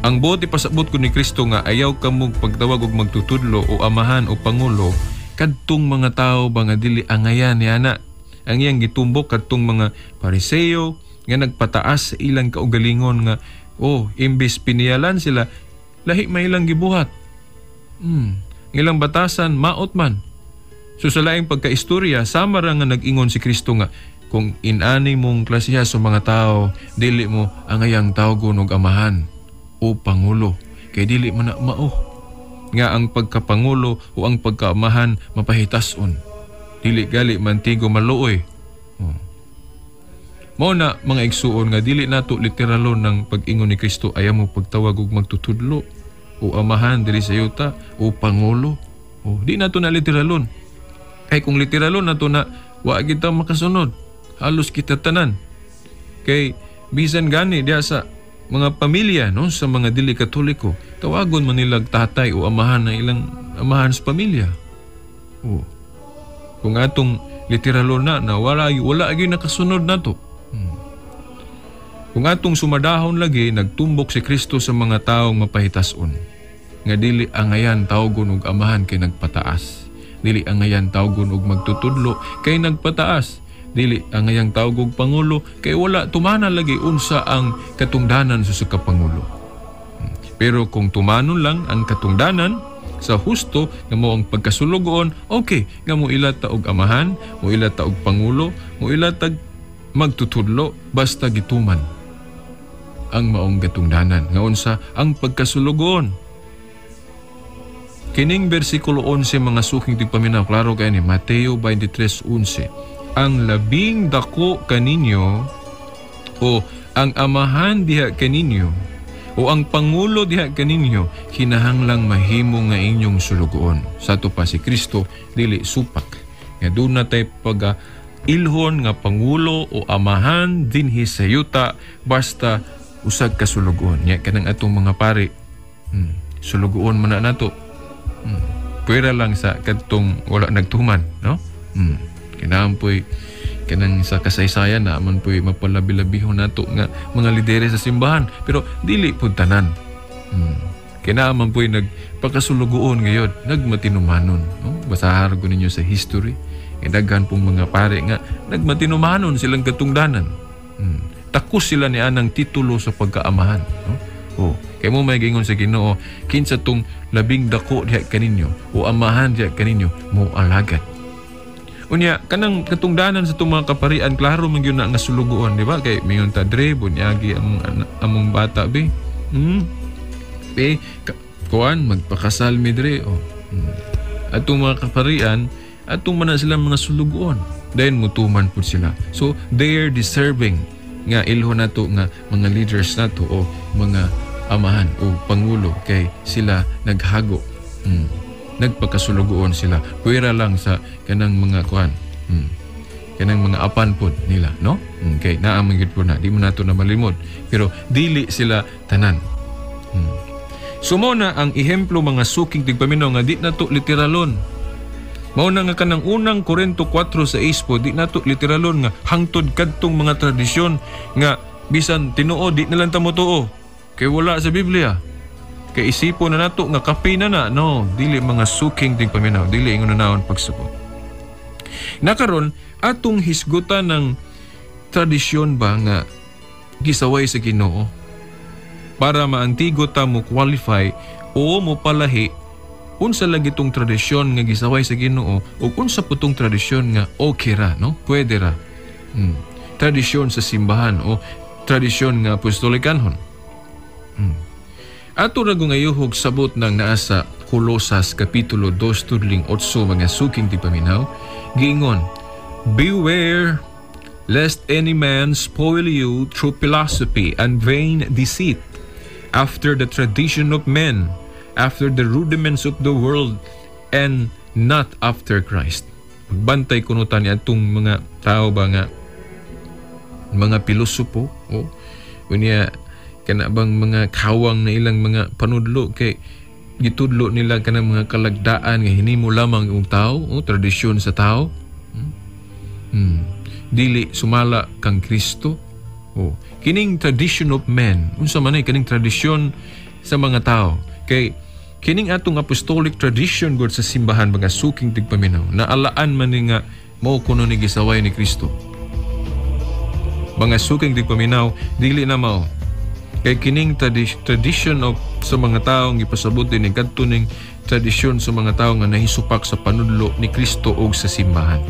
Ang buot ipasabot ko ni Kristo nga ayaw kamo pagtawag og magtutudlo o amahan o pangulo kadtong mga tao ba nga dili angayan ni ana. Ang iyang gitumbok kadtong mga Pariseo nga nagpataas sa ilang kaugalingon nga imbis piniyalan sila lahi may ilang gibuhat. Ilang batasan maot man. So sa laing pagkaistorya sama ra nga nag-ingon si Kristo nga kung inani mong klasiha sa mga tao dili mo angayang tawgon og amahan o pangulo kay dili man na mao nga ang pagkapangulo o ang pagkaamahan mapahitason. Dili gali mantigo maluoy. Mao na mga igsuon nga dili nato literalon ng pag-ingon ni Kristo ayaw mo pagtawag og magtutudlo o amahan diri sa yuta o pangulo. Di nato na literalon. Kay kung literalon nato na wa kita makasunod. Halos kita tanan. Kay bisan gani diya sa mga pamilya sa mga dili Katoliko, tawagon man nilang tatay o amahan na ilang amahan sa pamilya. Kung atong literalon na wala gyud nakasunod nato. Kung atong sumadahon lagi nagtumbok si Kristo sa mga taong mapahitason nga dili angayan tawgon og amahan kay nagpataas, dili angayan tawgon og magtutudlo kay nagpataas, dili angayang tawag og pangulo kay wala tumana lagi unsa ang katungdanan sa kapangulo. Pero kung tumanon lang ang katungdanan sa husto nga mao ang pagkasulugon, okay nga mo ilata og amahan, mo ilata og pangulo, mo ilata magtutudlo basta gituman ang maong gatungdanan nga unsa ang pagkasulugon. Kining bersikulo 11 mga suking tigpaminaw, klaro kay ni Mateo 23:11. Ang labing dako kaninyo o ang amahan diha kaninyo o ang pangulo diha kaninyo kinahanglang mahimo nga inyong sulugoon. Sato pa si Kristo dili supak. Nga doon na tayo ilhon nga pangulo o amahan dinhi sa yuta basta usag ka sulugoon. Nya kanang atong mga pari, sulugoon man na nato. Pwera lang sa kadtong wala nagtuman, no? Kinampoy kanang sa kasaysayan na man po'y mapalabi-labihon nato nga mga lidere sa simbahan, pero dili pud tanan. Kinaaman po'y nagpakasulugoon ngayon, nagmatinumanon, no? Basahar ko ninyo sa history, daghan pong mga pare nga nagmatinumanon silang katungdanan. Takos sila ni anang titulo sa pagkaamahan, no? Kay mo may gingon sa Ginoo, kinsa tong labing dako diha kaninyo o amahan diha kaninyo mo alagad. Unya kanang katungdanan sa itong mga kaparian, klaro man yun na nga sulugoon, di ba? Kay mayon ta dre bunyagi among bata be. Kuan magpakasal mi dre. Atong mga kaparian, atong man sila mga sulugoon. Then mutuman pud sila. So they are deserving nga ilho nato nga mga leaders nato o mga amahan o pangulo kay sila naghago. Nagpakasulugoon sila. Pwera lang sa kanang mga kuan. Kanang mga apan pod nila, no? Okay, naamang gid po na. Di mo nato na malimod. Pero dili sila tanan. Sumona ang ehemplo mga suking tigpaminaw nga di nato literalon. Mao na nga kanang unang Korinto 4:6 po, di nato literalon nga hangtod kadtong mga tradisyon nga bisan tinuod di nalang ta motuo. Kay wala sa Biblia. Kay isipo na nato nga kapi na. No, dili mga suking tigpaminaw, dili ingon na naon pagsubok. Nakaron atong hisgutan ng tradisyon ba nga gisaway sa Ginoo para maantigo ta mo qualify o mo palahi unsa lagi tong tradisyon nga gisaway sa Ginoo o unsa putong tradisyon nga okay ra, no? Pwede ra. Tradisyon sa simbahan o tradisyon nga apostolikanhon. Ato ra gungayuhog sabot ng naa sa Kolosas kapitulo 2 tudling 8 mga suking tipaminaw, giingon, beware lest any man spoil you through philosophy and vain deceit, after the tradition of men, after the rudiments of the world, and not after Christ. Magbantay kunutan niya itong mga tao ba nga mga pilosopo o unya kanabang mga kawang na ilang mga panudlo kay gitudlo nila kanang mga kalagdaan nga hinimo lamang ang tao o tradisyon sa tao. Dili sumala kang Kristo. Kining tradition of men, unsa man ay kining tradisyon sa mga tao. Kay kining atong apostolic tradition gud sa simbahan mga suking tigpaminaw na alaan man ni nga mao kuno ni gisaway ni Kristo. Mga suking tigpaminaw dili na mao. Kay kining tradition of sa mga taong ipasabot din ni kadto ning tradisyon sa mga tao nga nahisupak sa panudlo ni Kristo og sa simbahan.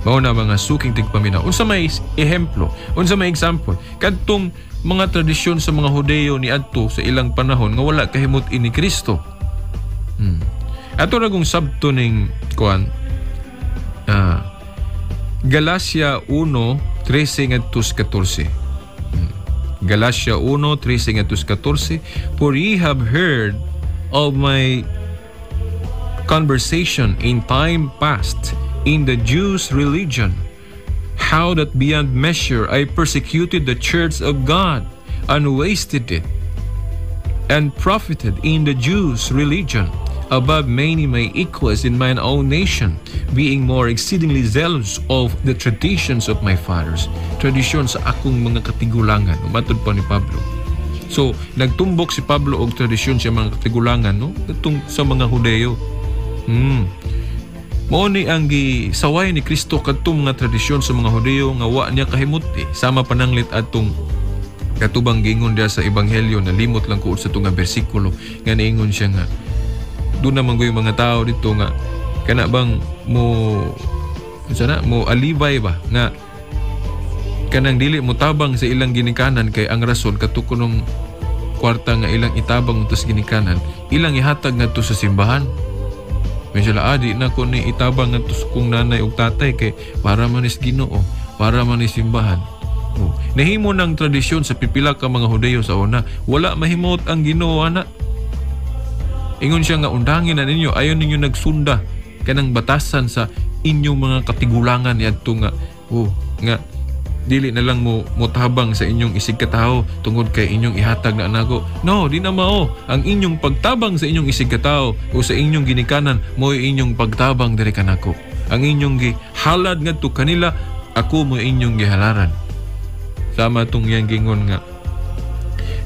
Mao na mga suking tigpaminaw. Unsa may ehemplo, unsa may example kadtong mga tradisyon sa mga Hudeo ni adto sa ilang panahon nga wala kahimot-in ni Kristo. Ato ra gong sabto ning kuan Galacia 1:13-14. Galacia 1:13-14, for ye have heard of my conversation in time past in the Jews' religion, how that beyond measure I persecuted the church of God and wasted it, and profited in the Jews' religion above many my equals in mine own nation, being more exceedingly zealous of the traditions of my fathers. Tradisyon sa akong mga katigulangan, matod pa ni Pablo. So, nagtumbok si Pablo og tradisyon sa mga katigulangan, no? Itong sa mga Hudeo. Mao ni ang gisaway ni Kristo kadtong mga tradisyon sa mga Hudeo nga wa niya kahimot sama pananglit atong katubang gingon dia sa ebanghelyo, nalimot lang ko sa tunga bersikulo nga naingon siya nga doon naman ko yung mga tao dito nga kana bang mo alibay ba nga kanang dili mo tabang sa ilang ginikanan kay ang rason katukunong kwarta nga ilang itabang utos ginikanan ilang ihatag ngadto sa simbahan. May sila adi na ko ni itabang ngadto sa kong nanay ug tatay kay para man is Ginoo, para man is simbahan. Nahimo ng tradisyon sa pipila ka mga Hudeyo sa una, wala mahimot ang Ginoo ana. Ingon siya nga undangin na ninyo, ayon ninyo nagsunda kanang batasan sa inyong mga katigulangan niadto nga nga dili na lang mo tabang sa inyong isig katao tungod kay inyong ihatag na anago. No, di na mao. Ang inyong pagtabang sa inyong isig katao o sa inyong ginikanan mo inyong pagtabang diri kanako. Ang inyong gihalad ngadto kanila, ako mo inyong gihalaran. Sama tong yang gingon nga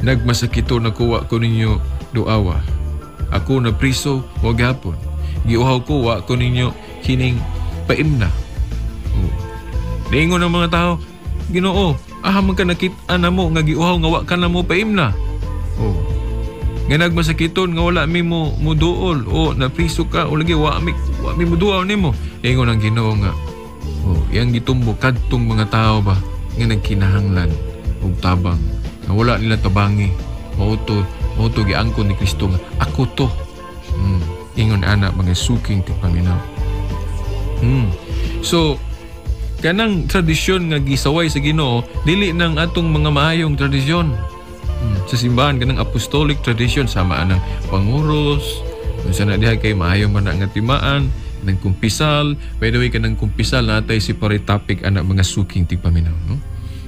nagmasakito nakuha ko ninyo duawa. Ako na priso o gapon. Giuhaw ko wa ko ninyo kining paimna. Niingon ng mga tao, Ginoo, man ka nakita na mo nga giuhaw nga wa ka na mo paimna. Nga nagmasakiton nga wala mi mo duol o na priso ka o lagi wa mi mo duaw nimo. Niingon ang Ginoo nga yang gitumbo kadtong mga tao ba nga nagkinahanglan og tabang nga wala nila tabangi mao to giangkon ni Kristo nga ako to. Ingon ana mga suking ti paminaw. So kanang tradisyon nga gisaway sa Ginoo dili nang atong mga maayong tradisyon sa simbahan, kanang apostolic tradition sama anang panguros unsa na diha kay maayo man nga timaan nang kumpisal. By the way, kanang kumpisal natay separate topic anak mga suking tigpaminaw, no?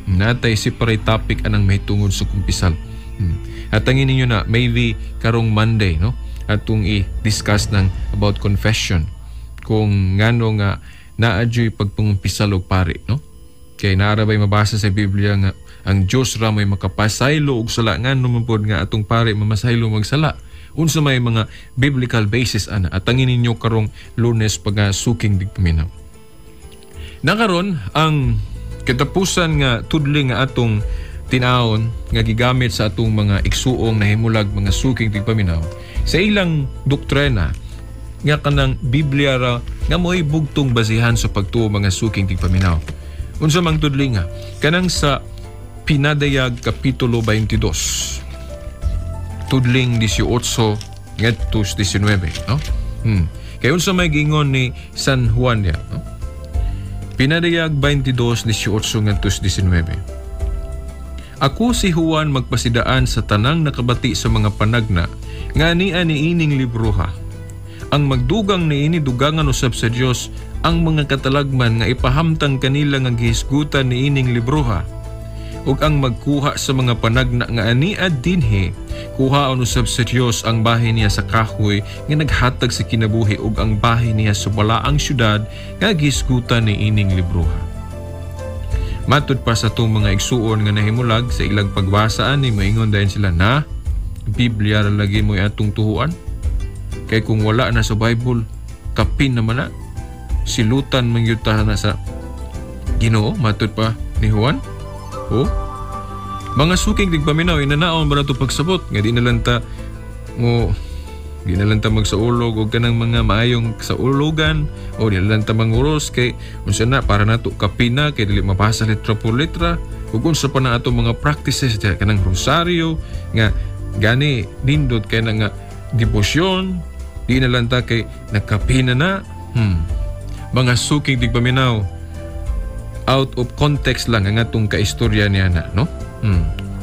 Natay separate topic anang may tungod sa kumpisal. At tangin ninyo na maybe karong Monday, no? Atong i-discuss ng about confession kung ngano nga naadyoy pagpangumpisal og pari, no? Kay naarabay mabasa sa Biblia nga ang Dios ra may makapasaylo og sala ngano man pod nga atong pari mamasaylo magsala. Unsa may mga biblical basis ana at tangin ninyo karong Lunes pag suking digpaminaw. Nakaron ang katapusan nga tudling nga atong tinahon nga gigamit sa atong mga igsuong nahimulag mga suking digpaminaw sa ilang doktrina nga kanang Biblia ra nga mo'y bugtong basihan sa pagtuo mga suking digpaminaw. Unsa mang tudling nga kanang sa Pinadayag Kapitulo 22 tudling 18 ngadto 19, no? Kay unsa may gingon ni San Juan ya, no? Pinadayag 22 18 ngadto 19. Ako si Juan magpasidaan sa tanang nakabati sa mga panagna nga ani ining libroha. Ang magdugang niini dugangan usab sa Dios ang mga katalagman nga ipahamtang kanila nga gihisgutan niining libroha. Ug ang magkuha sa mga panagna nga aniad dinhi kuhaon usab sa Dios ang bahin niya sa kahoy nga naghatag sa kinabuhi ug ang bahin niya sa balaang syudad nga gihisgutan niining libroha. Matud pa sa itong mga igsuon nga nahimulag sa ilang pagbasaan ni maingon dayon sila na Biblia ra lagi mo atong tuhuan. Kay kung wala na sa Bible, kapin naman na. Silutan man gyud ta na sa Ginoo, matud pa ni Juan. Mga suking digpaminaw inanaon ba nato pagsabot nga di na lang ta magsaulog o kanang mga maayong sa ulugan o di na lang ta manguros kay unsa na para nato kapina kay dili mabasa letra por letra ug unsa pa na ato mga practices kanang rosaryo nga gani nindot kay na nga debosyon di na lang ta kay nagkapina na. Mga suking digpaminaw out of context lang ang atong kaistorya niya na, no?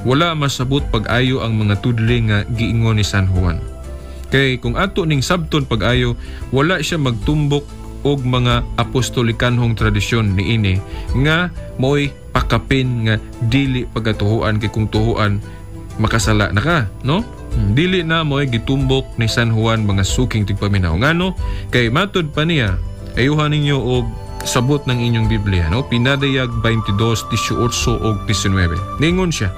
Wala masabot pag-ayo ang mga tudling nga giingon ni San Juan. Kay kung ato ning sabton pag-ayo, wala siya magtumbok og mga apostolikanhong tradisyon niini nga mo'y pakapin nga dili pagatuhuan kay kung tuhuan makasala na ka, no? Dili na mo'y gitumbok ni San Juan mga suking tigpaminaw. Ngano? Kay matud pa niya, ayuhan ninyo og sabot ng inyong Biblia, no? Pinadayag 22, 18 o 19. Ningon siya,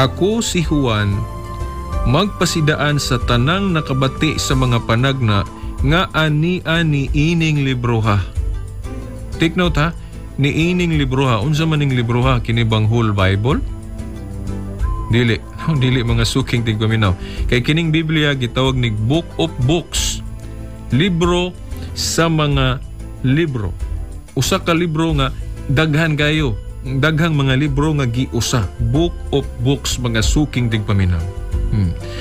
ako si Juan magpasidaan sa tanang nakabati sa mga panagna nga ani ining libroha. Take note ha, ni ining libroha. Unsa man ning libroha? Kini bang whole Bible? Dili mga suking tigpaminaw. Kay kining Biblia gitawag ni Book of Books. Libro sa mga libro. Usa ka libro nga daghan kayo. Daghang mga libro nga giusa. Book of Books, mga suking tigpaminaw.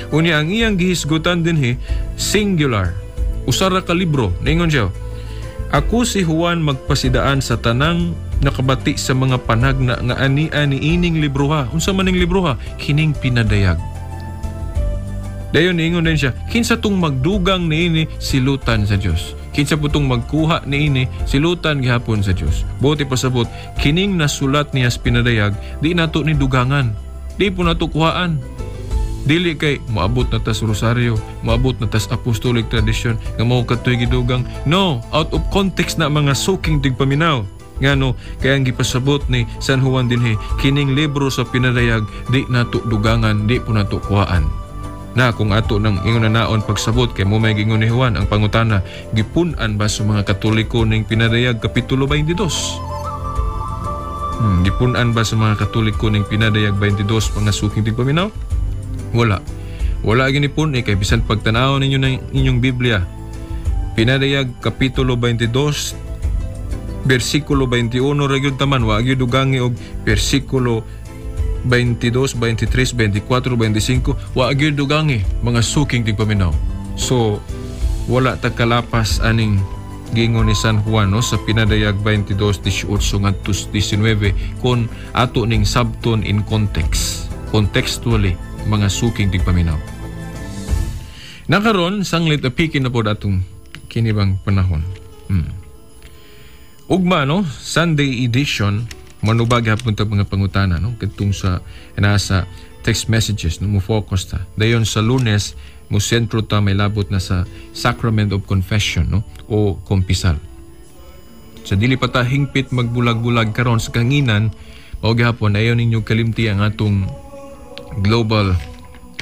Unya ang iyang gihisgutan din singular. Usa ra ka libro. Naingon siya, ako si Juan magpasidaan sa tanang nakabati sa mga panagna nga ani-ani ining libro ha. Unsa man ning libro ha? Kining pinadayag. Dayon ingon din siya, kinsa tong magdugang niini silutan sa Dios. Kinsa putong magkuha niini silutan gihapon sa Dios. Buti pasabot kining nasulat niya sa pinadayag, di nato ni dugangan. Di po nato kuhaan. Dili kay maabot na tas rosaryo, maabot na tas apostolic tradition nga mao katoy gidugang. No, out of context na mga suking tigpaminaw. Ngano kaya ang gipasabot ni San Juan dinhi, kining libro sa pinadayag di nato dugangan, di po nato kuhaan. Na kung ato nang ingon na naon pagsabot kay mo may gingon ni Juan ang pangutana, gipun-an ba sa mga Katoliko ning pinadayag kapitulo 22? Gipun-an ba sa mga Katoliko ning pinadayag 22 mga suking tigpaminaw? Wala ginipon kay bisan pagtanaw ninyo ng inyong Biblia. Pinadayag kapitulo 22 versikulo 21 ra gyud taman, wa gyud dugangi og versikulo 22, 23, 24, 25, wa gyud dugangi mga suking tigpaminaw. So wala ta kalapas aning gingon ni San Juan sa pinadayag 22:18 ngadto 19 kon ato ning sabton in context, contextually mga suking tigpaminaw. Nakaron sanglit apikin na po datong kinibang panahon. Ugma Sunday edition manubag hapon tag mga pangutana kadtong sa nasa text messages mo focus ta. Dayon sa Lunes mo sentro ta may labot na sa Sacrament of Confession o kompisal. Sa dili pa ta hingpit magbulag-bulag karon sa kanginan mao gihapon ayon ninyo kalimti ang atong Global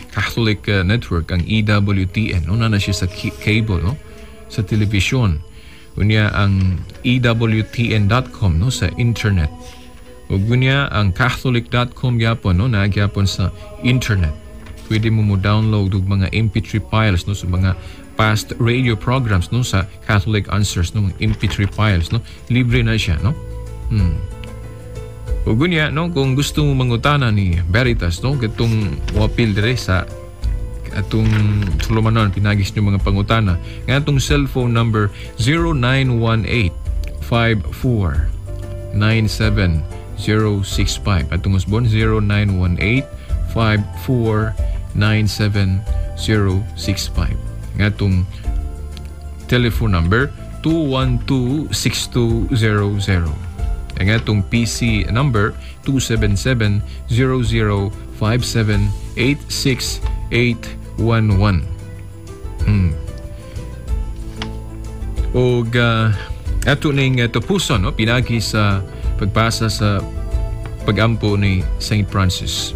Catholic Network, ang EWTN. Na siya sa cable, sa television. Unya ang EWTN.com sa internet. Ug unya ang Catholic.com gyapon na gyapon sa internet. Pwede mo download og mga MP3 files sa mga past radio programs sa Catholic Answers mga MP3 files libre na siya O gunya, kung gusto mo mangutana ni Veritas, katong wapil dire sa atong tulumanon, pinagis nyo mga pangutana. Nga atong cellphone number 0918-54-97065. Atong usbon 0918-54-97065. Nga atong telephone number 212-6200. Ang atong PC number 277-0057-86-811. Og ato ning tapuson pinagi sa pagbasa sa pagampo ni St. Francis.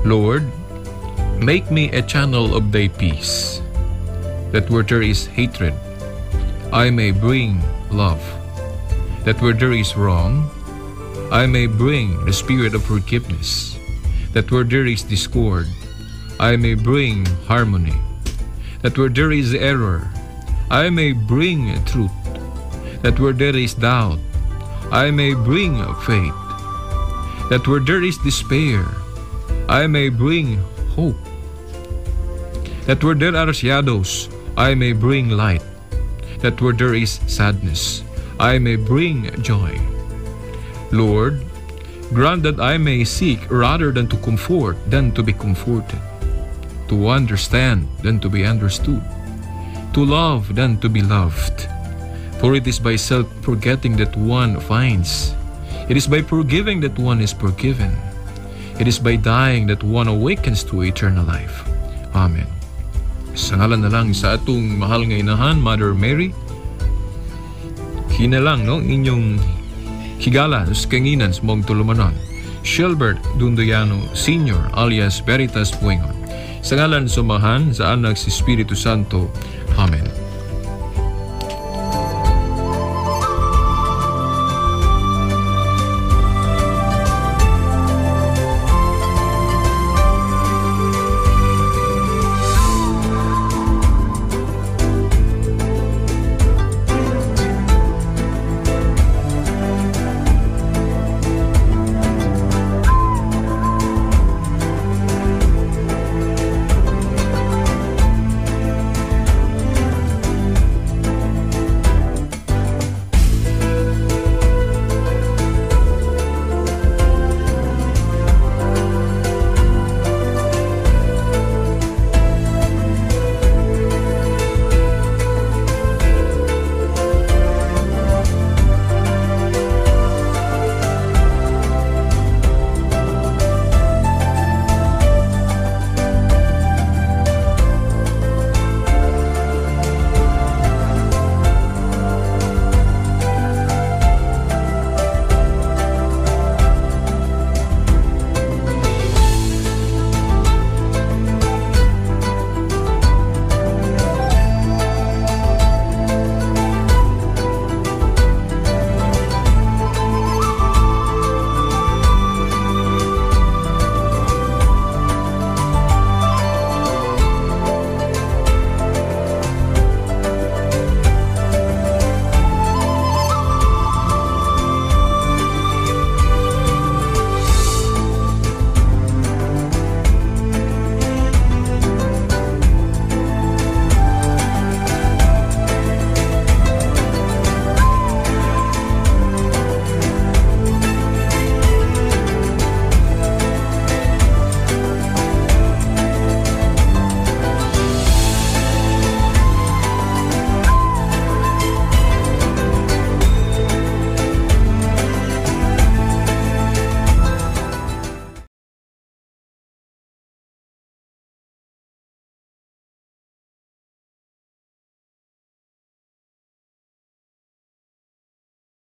Lord, make me a channel of thy peace, that where there is hatred, I may bring love. That where there is wrong, I may bring the spirit of forgiveness. That where there is discord, I may bring harmony. That where there is error, I may bring truth. That where there is doubt, I may bring faith. That where there is despair, I may bring hope. That where there are shadows, I may bring light. That where there is sadness, I may bring joy. Lord, grant that I may seek rather than to comfort than to be comforted, to understand than to be understood, to love than to be loved. For it is by self-forgetting that one finds. It is by forgiving that one is forgiven. It is by dying that one awakens to eternal life. Amen. Sa ngalan na lang sa atong mahal nga inahan, Mother Mary, hinalang inyong higala sa kanginan sa mong tulumanon, Shelbert Dundoyano Sr. alias Veritas Buengon. Sa ngalan sumahan sa anak si Espiritu Santo. Amen.